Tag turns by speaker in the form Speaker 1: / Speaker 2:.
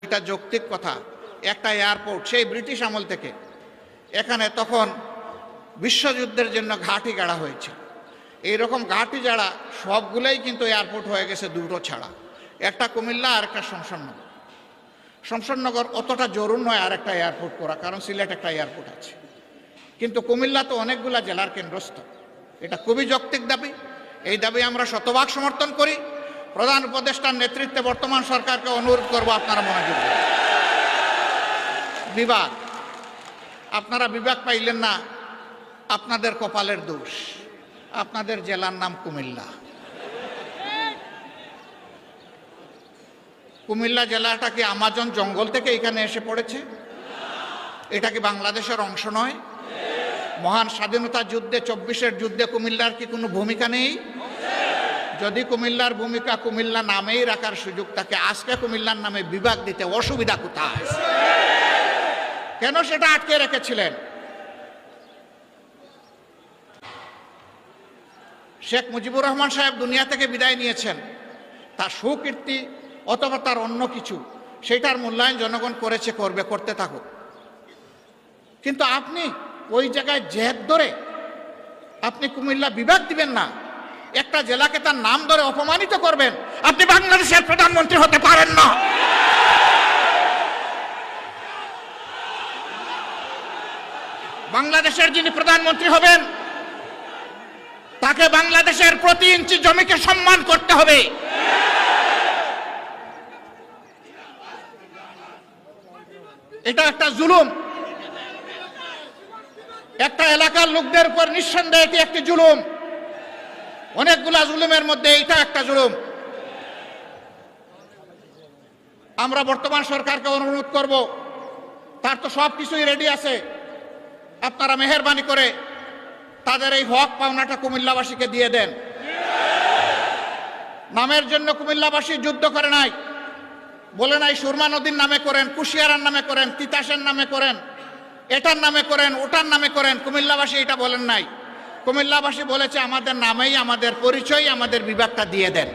Speaker 1: এটা যৌক্তিক কথা। একটা এয়ারপোর্ট সেই ব্রিটিশ আমল থেকে, এখানে তখন বিশ্বযুদ্ধের জন্য ঘাঁটি গাড়া হয়েছে। এইরকম ঘাঁটি যারা সবগুলোই কিন্তু এয়ারপোর্ট হয়ে গেছে দুটো ছাড়া, একটা কুমিল্লা আর একটা শমশাননগর। শমশাননগর অতটা জরুরি নয় আর একটা এয়ারপোর্ট করা, কারণ সিলেট একটা এয়ারপোর্ট আছে, কিন্তু কুমিল্লা তো অনেকগুলা জেলার কেন্দ্রস্থ। এটা খুবই যৌক্তিক দাবি। এই দাবি আমরা শতভাগ সমর্থন করি। প্রধান উপদেষ্টার নেতৃত্বে বর্তমান সরকারকে অনুরোধ করব, আপনারা মনোযোগ দিন। বিভাগ, আপনারা বিভাগ পাইলেন না, আপনাদের কপালের দোষ। আপনাদের জেলার নাম কুমিল্লা। কুমিল্লা জেলাটা কি আমাজন জঙ্গল থেকে এখানে এসে পড়েছে? এটা কি বাংলাদেশের অংশ নয়? মহান স্বাধীনতা যুদ্ধে, 24-এর যুদ্ধে কুমিল্লার কি কোনো ভূমিকা নেই? যদি কুমিল্লার ভূমিকা কুমিল্লা নামেই রাখার সুযোগ থাকে, আজকে কুমিল্লার নামে বিভাগ দিতে অসুবিধা কোথায়? কেন সেটা আটকে রেখেছিলেন? শেখ মুজিবুর রহমান সাহেব দুনিয়া থেকে বিদায় নিয়েছেন, তার সুকীর্তি অথবা তার অন্য কিছু, সেটার মূল্যায়ন জনগণ করেছে, করবে, করতে থাকুক। কিন্তু আপনি ওই জায়গায় জেদ ধরে আপনি কুমিল্লা বিভাগ দিবেন না, একটা জেলাকে তার নাম ধরে অপমানিত করবেন। আপনি বাংলাদেশের প্রধানমন্ত্রী হতে পারেন না। বাংলাদেশের যিনি প্রধানমন্ত্রী হবেন, তাকে বাংলাদেশের প্রতি ইঞ্চি জমিকে সম্মান করতে হবে। এটা একটা জুলুম, একটা এলাকার লোকদের উপর নিঃসন্দেহে এটি একটি জুলুম। অনেকগুলা জুলুমের মধ্যে এটা একটা জুলুম। আমরা বর্তমান সরকারকে অনুরোধ করব, তার তো সব কিছুই রেডি আছে, আপনারা মেহেরবানি করে তাদের এই হক পাওনাটা কুমিল্লাবাসীকে দিয়ে দেন। নামের জন্য কুমিল্লাবাসী যুদ্ধ করে নাই, বলে নাই সুরমা নদীর নামে করেন, কুশিয়ারার নামে করেন, তিতাসের নামে করেন, এটার নামে করেন, ওটার নামে করেন। কুমিল্লাবাসী এটা বলেন নাই। কুমিল্লাবাসী বলেছে আমাদের নামেই, আমাদের পরিচয়, আমাদের বিভাগটা দিয়ে দেন।